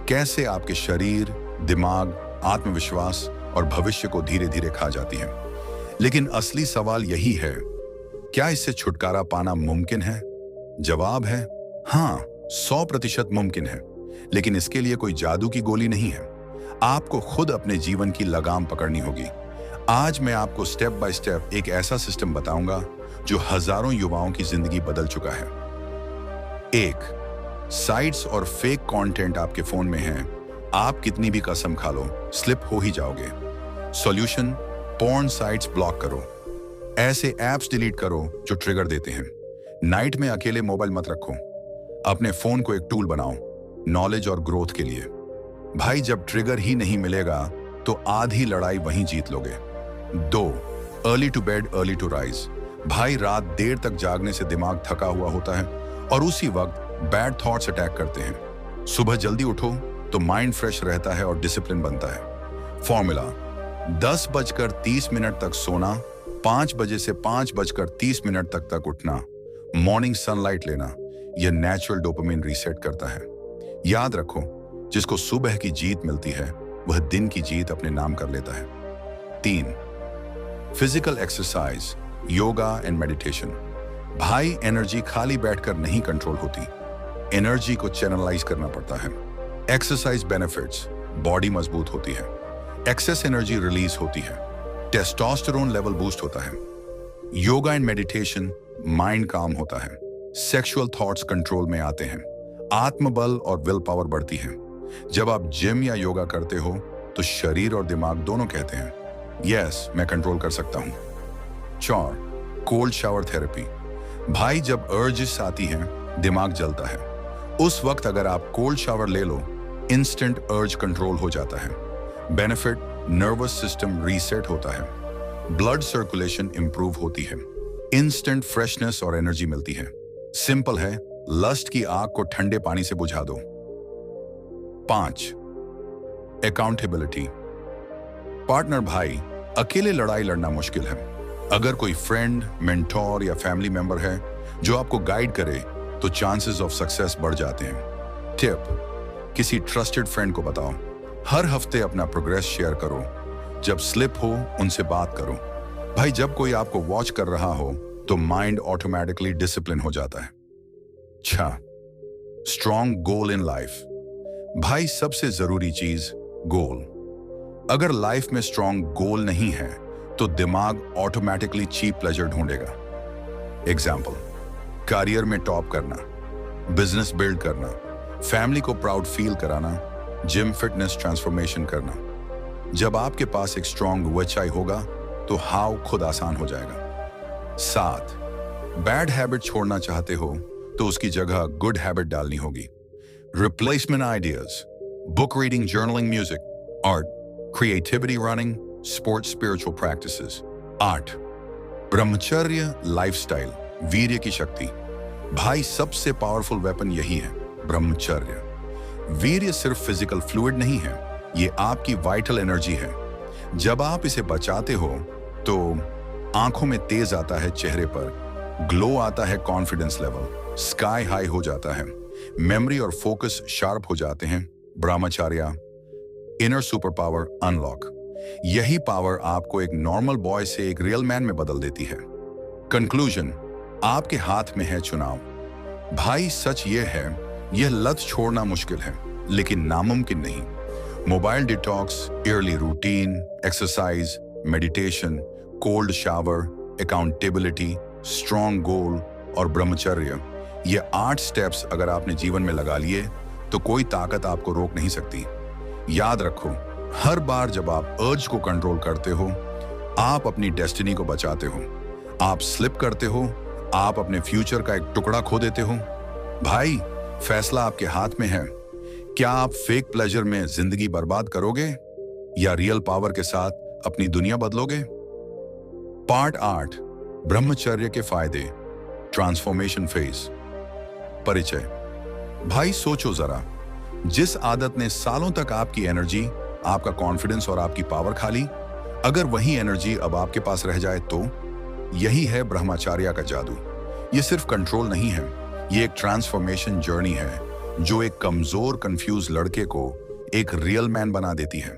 कैसे आपके शरीर, दिमाग, आत्मविश्वास और भविष्य को धीरे धीरे खा जाती है। लेकिन असली सवाल यही है, क्या इससे छुटकारा पाना मुमकिन है? जवाब है हाँ, 100% मुमकिन है, लेकिन इसके लिए कोई जादू की गोली नहीं है। आपको खुद अपने जीवन की लगाम पकड़नी होगी। आज मैं आपको स्टेप बाय स्टेप एक ऐसा सिस्टम बताऊंगा जो हजारों युवाओं की जिंदगी बदल चुका है। 1. साइट्स और फेक कंटेंट आपके फोन में है, आप कितनी भी कसम खा लो, स्लिप हो ही जाओगे। सॉल्यूशन, पोर्न साइट्स ब्लॉक करो। ऐसे ऐप्स डिलीट करो जो ट्रिगर देते हैं। नाइट में अकेले मोबाइल मत रखो। अपने फोन को एक टूल बनाओ, नॉलेज और ग्रोथ के लिए। भाई, जब ट्रिगर ही नहीं मिलेगा तो आधी लड़ाई वहीं जीत लोगे। 2. Early to bed, early to rise. भाई, रात देर तक जागने से दिमाग थका हुआ होता है और उसी वक्त बैड थॉट्स अटैक करते हैं। सुबह जल्दी उठो तो माइंड फ्रेश रहता है और डिसिप्लिन बनता है। फॉर्मूला, 10:30 तक सोना, 5 बजे से 5:30 तक उठना, मॉर्निंग सनलाइट लेना, यह नेचुरल डोपामाइन रीसेट करता है। याद रखो, जिसको सुबह की जीत मिलती है, वह दिन की जीत अपने नाम कर लेता है। 3. Physical exercise, yoga and meditation. भाई, एनर्जी खाली बैठकर नहीं कंट्रोल होती, एनर्जी को चैनलाइज करना पड़ता है। एक्सरसाइज बेनिफिट्स, बॉडी मजबूत होती है, एक्सेस एनर्जी रिलीज होती है, टेस्टोस्टेरोन लेवल बूस्ट होता है। योगा एंड मेडिटेशन, माइंड काम होता है, सेक्सुअल थॉट्स कंट्रोल में आते हैं, आत्मबल और विल पावर बढ़ती है। जब आप जिम या योगा करते हो तो शरीर और दिमाग दोनों कहते हैं, यस, मैं कंट्रोल कर सकता हूं। 4. Cold shower therapy. भाई, जब अर्जेस आती हैं, दिमाग जलता है, उस वक्त अगर आप कोल्ड शावर ले लो, इंस्टेंट अर्ज कंट्रोल हो जाता है। बेनिफिट, नर्वस सिस्टम रीसेट होता है, ब्लड सर्कुलेशन इंप्रूव होती है, इंस्टेंट फ्रेशनेस और एनर्जी मिलती है। सिंपल है, लस्ट की आग को ठंडे पानी से बुझा दो। 5. अकाउंटेबिलिटी। पार्टनर। भाई, अकेले लड़ाई लड़ना मुश्किल है। अगर कोई फ्रेंड, मेंटोर या फैमिली मेंबर है जो आपको गाइड करे, तो चांसेस ऑफ सक्सेस बढ़ जाते हैं। टिप, किसी ट्रस्टेड फ्रेंड को बताओ, हर हफ्ते अपना प्रोग्रेस शेयर करो। जब स्लिप हो उनसे बात करो। भाई जब कोई आपको वॉच कर रहा हो तो माइंड ऑटोमेटिकली डिसिप्लिन हो जाता है। अच्छा, स्ट्रॉन्ग गोल इन लाइफ। भाई सबसे जरूरी चीज गोल। अगर लाइफ में स्ट्रॉन्ग गोल नहीं है तो दिमाग ऑटोमेटिकली चीप प्लेजर ढूंढेगा। एग्जाम्पल, करियर में टॉप करना, बिजनेस बिल्ड करना, फैमिली को प्राउड फील कराना, जिम फिटनेस ट्रांसफॉर्मेशन करना। जब आपके पास एक स्ट्रॉन्ग वचाई होगा तो हाउ खुद आसान हो जाएगा। 7, बैड हैबिट छोड़ना चाहते हो तो उसकी जगह गुड हैबिट डालनी होगी। Replacement ideas, book reading, journaling, music, art, creativity, running, sports, spiritual practices. 8, ब्रह्मचर्य लाइफस्टाइल, वीर्य की शक्ति। भाई सबसे पावरफुल वेपन यही है, ब्रह्मचर्य। वीर्य सिर्फ फिजिकल फ्लूइड नहीं है, ये आपकी वाइटल एनर्जी है। जब आप इसे बचाते हो तो आंखों में तेज आता है, चेहरे पर ग्लो आता है, कॉन्फिडेंस लेवल स्काई हाई हो जाता है, मेमोरी और फोकस शार्प हो जाते हैं। ब्रह्मचर्य इनर सुपर पावर अनलॉक। यही पावर आपको एक नॉर्मल बॉय से एक रियल मैन में बदल देती है। कंक्लूजन, आपके हाथ में है चुनाव। भाई सच ये है, यह लत छोड़ना मुश्किल है लेकिन नामुमकिन नहीं। Mobile detox, early routine, exercise, meditation, cold shower, accountability, strong goal और ब्रह्मचर्य, ये 8 स्टेप्स अगर आपने जीवन में लगा लिए तो कोई ताकत आपको रोक नहीं सकती। याद रखो, हर बार जब आप अर्ज को कंट्रोल करते हो आप अपनी डेस्टिनी को बचाते हो। आप स्लिप करते हो, आप अपने फ्यूचर का एक टुकड़ा खो देते हो। भाई फैसला आपके हाथ में है। क्या आप फेक प्लेजर में जिंदगी बर्बाद करोगे या रियल पावर के साथ अपनी दुनिया बदलोगे? पार्ट 8, ब्रह्मचर्य के फायदे, ट्रांसफॉर्मेशन फेज। परिचय। भाई सोचो जरा, जिस आदत ने सालों तक आपकी एनर्जी, आपका कॉन्फिडेंस और आपकी पावर खा ली, अगर वही एनर्जी अब आपके पास रह जाए तो? यही है ब्रह्मचर्य का जादू। ये सिर्फ कंट्रोल नहीं है, ये एक ट्रांसफॉर्मेशन जर्नी है जो एक कमजोर कंफ्यूज लड़के को एक रियल मैन बना देती है।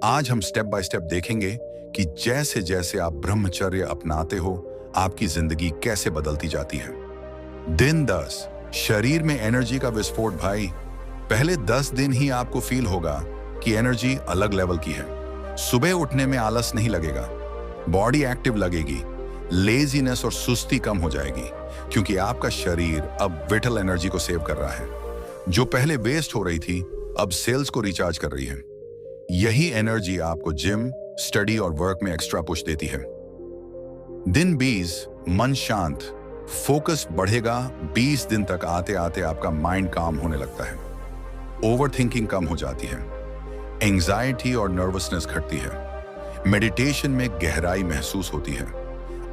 आज हम स्टेप बाय स्टेप देखेंगे कि जैसे जैसे आप ब्रह्मचर्य अपनाते हो आपकी जिंदगी कैसे बदलती जाती है। दिन 10, शरीर में एनर्जी का विस्फोट। भाई पहले 10 दिन ही आपको फील होगा कि एनर्जी अलग लेवल की है। सुबह उठने में आलस नहीं लगेगा, बॉडी एक्टिव लगेगी, लेजीनेस और सुस्ती कम हो जाएगी क्योंकि आपका शरीर अब विटल एनर्जी को सेव कर रहा है। जो पहले वेस्ट हो रही थी अब सेल्स को रिचार्ज कर रही है। यही एनर्जी आपको जिम, स्टडी और वर्क में एक्स्ट्रा पुश देती है। दिन 20, मन शांत, फोकस बढ़ेगा। 20 दिन तक आते आते आपका माइंड काम होने लगता है, ओवरथिंकिंग कम हो जाती है, एंजाइटी और नर्वसनेस घटती है, मेडिटेशन में गहराई महसूस होती है।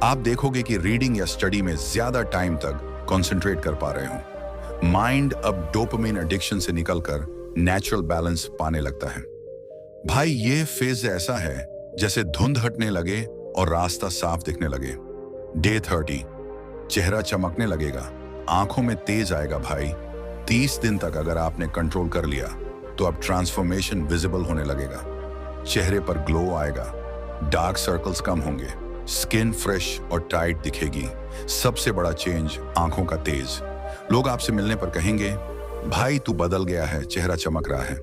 आप देखोगे कि रीडिंग या स्टडी में ज्यादा टाइम तक कंसंट्रेट कर पा रहे हो। माइंड अब डोपामिन एडिक्शन से निकलकर नेचुरल बैलेंस पाने लगता है। भाई ये फेज ऐसा है जैसे धुंध हटने लगे और रास्ता साफ दिखने लगे। डे 30, चेहरा चमकने लगेगा, आंखों में तेज आएगा। भाई 30 दिन तक अगर आपने कंट्रोल कर लिया तो अब ट्रांसफॉर्मेशन विजिबल होने लगेगा। चेहरे पर ग्लो आएगा, डार्क सर्कल्स कम होंगे, स्किन फ्रेश और टाइट दिखेगी। सबसे बड़ा चेंज, आंखों का तेज। लोग आपसे मिलने पर कहेंगे, भाई तू बदल गया है, चेहरा चमक रहा है।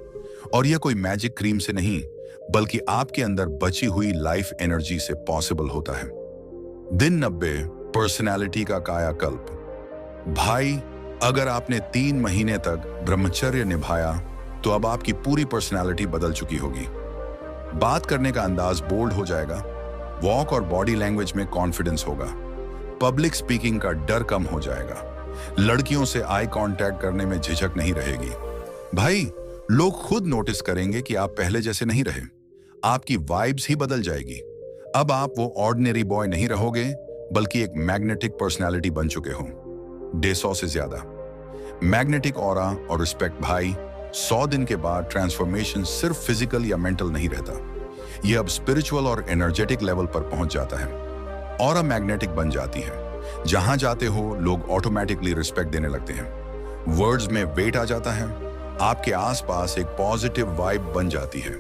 और यह कोई मैजिक क्रीम से नहीं बल्कि आपके अंदर बची हुई लाइफ एनर्जी से पॉसिबल होता है। दिन 90, पर्सनालिटी का कायाकल्प। भाई अगर आपने 3 महीने तक ब्रह्मचर्य निभाया तो अब आपकी पूरी पर्सनालिटी बदल चुकी होगी। बात करने का अंदाज बोल्ड हो जाएगा, वॉक और बॉडी लैंग्वेज में कॉन्फिडेंस होगा, पब्लिक स्पीकिंग का डर कम हो जाएगा, लड़कियों से आई कांटेक्ट करने में झिझक नहीं रहेगी। भाई लोग खुद नोटिस करेंगे कि आप पहले जैसे नहीं रहे, आपकी वाइब्स ही बदल जाएगी। अब आप वो ऑर्डिनरी बॉय नहीं रहोगे बल्कि एक मैग्नेटिक पर्सनालिटी बन चुके हो। डे 100 से ज्यादा, मैग्नेटिक ऑरा और रिस्पेक्ट। भाई 100 दिन के बाद ट्रांसफॉर्मेशन सिर्फ फिजिकल या मेंटल नहीं रहता, ये अब स्पिरिचुअल और एनर्जेटिक लेवल पर पहुंच जाता है। ऑरा मैग्नेटिक बन जाती है, जहां जाते हो लोग ऑटोमेटिकली रिस्पेक्ट देने लगते हैं, वर्ड्स में वेट आ जाता है, आपके आसपास एक पॉजिटिव वाइब बन जाती है।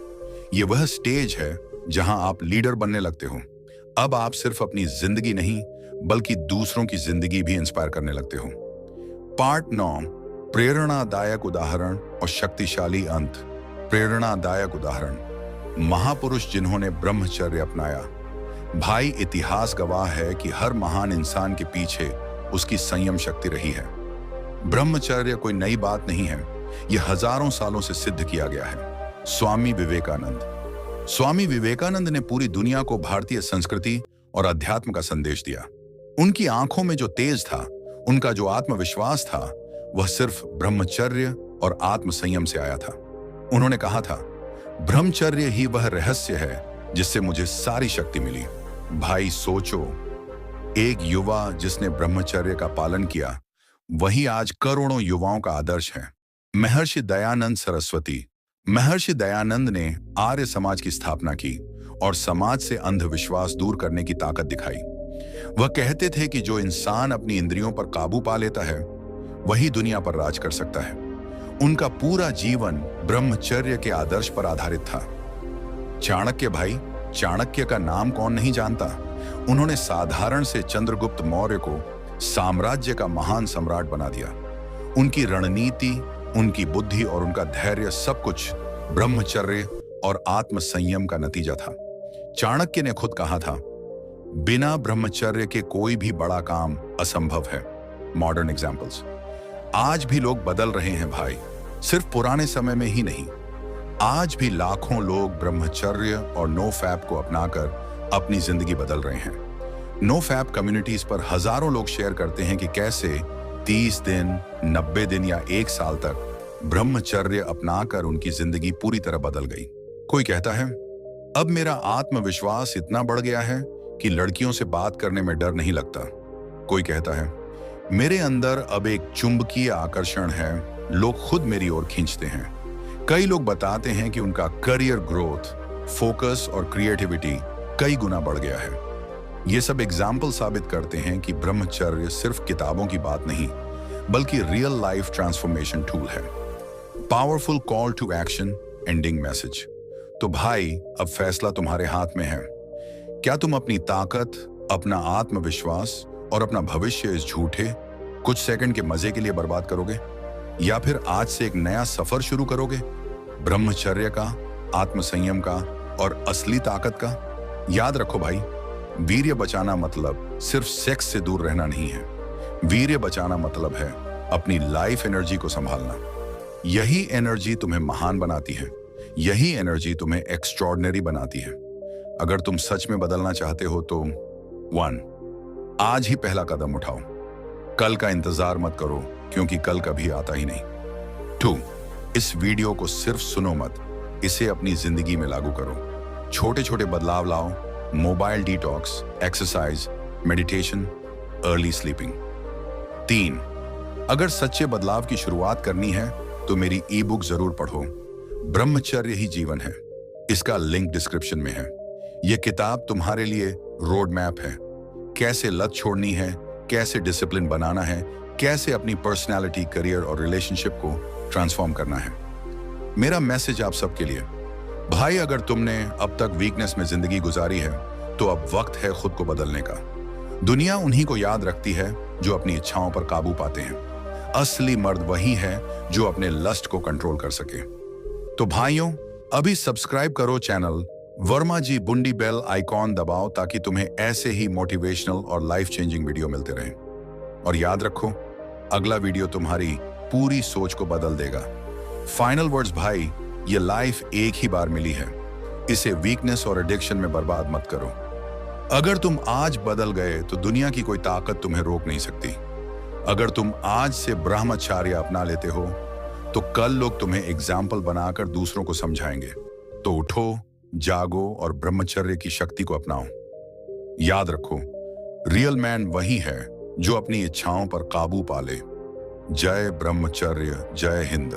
ये वह स्टेज है जहां आप लीडर बनने लगते हो। अब आप सिर्फ अपनी जिंदगी नहीं बल्कि दूसरों की जिंदगी भी इंस्पायर करने लगते हो। पार्ट 9, प्रेरणादायक उदाहरण और शक्तिशाली अंत। प्रेरणादायक उदाहरण, महापुरुष जिन्होंने ब्रह्मचर्य अपनाया। भाई, इतिहास गवाह है कि हर महान इंसान के पीछे उसकी संयम शक्ति रही है। ब्रह्मचर्य कोई नई बात नहीं है, यह हजारों सालों से सिद्ध किया गया है। स्वामी विवेकानंद। स्वामी विवेकानंद ने पूरी दुनिया को भारतीय संस्कृति और अध्यात्म का संदेश दिया। उनकी आंखों में जो तेज था, उनका जो आत्मविश्वास था, वह सिर्फ ब्रह्मचर्य और आत्म संयम से आया था। उन्होंने कहा था, ब्रह्मचर्य ही वह रहस्य है जिससे मुझे सारी शक्ति मिली। भाई सोचो, एक युवा जिसने ब्रह्मचर्य का पालन किया, वही आज करोड़ों युवाओं का आदर्श है। महर्षि दयानंद सरस्वती। महर्षि दयानंद ने आर्य समाज की स्थापना की और समाज से अंधविश्वास दूर करने की ताकत दिखाई। वह कहते थे कि जो इंसान अपनी इंद्रियों पर काबू पा लेता है, वही दुनिया पर राज कर सकता है। उनका पूरा जीवन ब्रह्मचर्य के आदर्श पर आधारित था। चाणक्य। भाई, चाणक्य का नाम कौन नहीं जानता। उन्होंने साधारण से चंद्रगुप्त मौर्य को साम्राज्य का महान सम्राट बना दिया। उनकी रणनीति, उनकी बुद्धि और उनका धैर्य सब कुछ ब्रह्मचर्य और आत्म संयम का नतीजा था। चाणक्य ने खुद कहा था, बिना ब्रह्मचर्य के कोई भी बड़ा काम असंभव है। Modern examples. आज भी लोग बदल रहे हैं भाई, सिर्फ पुराने समय में ही नहीं। आज भी लाखों लोग ब्रह्मचर्य और नो फैप को अपनाकर अपनी जिंदगी बदल रहे हैं। नो फैप कम्युनिटीज पर हजारों लोग शेयर करते हैं कि कैसे 30 दिन, 90 दिन या 1 साल तक ब्रह्मचर्य अपनाकर उनकी जिंदगी पूरी तरह बदल गई। कोई कहता है, अब मेरा आत्मविश्वास इतना बढ़ गया है कि लड़कियों से बात करने में डर नहीं लगता। कोई कहता है, मेरे अंदर अब एक चुंबकीय आकर्षण है, लोग खुद मेरी ओर खींचते हैं। कई लोग बताते हैं कि उनका करियर ग्रोथ, फोकस और क्रिएटिविटी कई गुना बढ़ गया है। ये सब एग्जाम्पल साबित करते हैं कि ब्रह्मचर्य सिर्फ किताबों की बात नहीं, बल्कि रियल लाइफ ट्रांसफॉर्मेशन टूल है। Powerful call to action, ending message. तो भाई, अब फैसला तुम्हारे हाथ में है। क्या तुम अपनी ताकत, अपना आत्मविश्वास और अपना भविष्य इस झूठे कुछ सेकंड के मजे के लिए बर्बाद करोगे, या फिर आज से एक नया सफर शुरू करोगे, ब्रह्मचर्य का, आत्मसंयम का और असली ताकत का? याद रखो भाई, वीर्य बचाना मतलब सिर्फ सेक्स से दूर रहना नहीं है। वीर्य बचाना मतलब है अपनी लाइफ एनर्जी को संभालना। यही एनर्जी तुम्हें महान बनाती है, यही एनर्जी तुम्हें एक्स्ट्रॉर्डिनरी बनाती है। अगर तुम सच में बदलना चाहते हो तो 1, आज ही पहला कदम उठाओ। कल का इंतजार मत करो, क्योंकि कल कभी आता ही नहीं। 2, इस वीडियो को सिर्फ सुनो मत, इसे अपनी जिंदगी में लागू करो। छोटे छोटे बदलाव लाओ, mobile detox, exercise, meditation, early sleeping. 3, अगर सच्चे बदलाव की शुरुआत करनी है तो मेरी ई बुक जरूर पढ़ो, ब्रह्मचर्य ही जीवन है। इसका लिंक डिस्क्रिप्शन में है। यह किताब तुम्हारे लिए रोड मैप है, कैसे लत छोड़नी है, कैसे डिसिप्लिन बनाना है, कैसे अपनी पर्सनालिटी, करियर और रिलेशनशिप को ट्रांसफॉर्म करना है। मेरा मैसेज आप सबके लिए, भाई, अगर तुमने अब तक वीकनेस में जिंदगी गुजारी है तो अब वक्त है खुद को बदलने का। दुनिया उन्हीं को याद रखती है जो अपनी इच्छाओं पर काबू पाते हैं। असली मर्द वही है जो अपने लस्ट को कंट्रोल कर सके। तो भाइयों, अभी सब्सक्राइब करो चैनल वर्मा जी बुंडी, बेल आइकॉन दबाओ ताकि तुम्हें ऐसे ही मोटिवेशनल और लाइफ चेंजिंग वीडियो मिलते रहें। और याद रखो, अगला वीडियो तुम्हारी पूरी सोच को बदल देगा। फाइनल वर्ड्स भाई, ये लाइफ एक ही बार मिली है, इसे वीकनेस और एडिक्शन में बर्बाद मत करो। अगर तुम आज बदल गए तो दुनिया की कोई ताकत तुम्हें रोक नहीं सकती। अगर तुम आज से ब्रह्मचर्य अपना लेते हो तो कल लोग तुम्हें एग्जाम्पल बनाकर दूसरों को समझाएंगे। तो उठो, जागो और ब्रह्मचर्य की शक्ति को अपनाओ। याद रखो, रियल मैन वही है जो अपनी इच्छाओं पर काबू पाले। जय ब्रह्मचर्य, जय हिंद।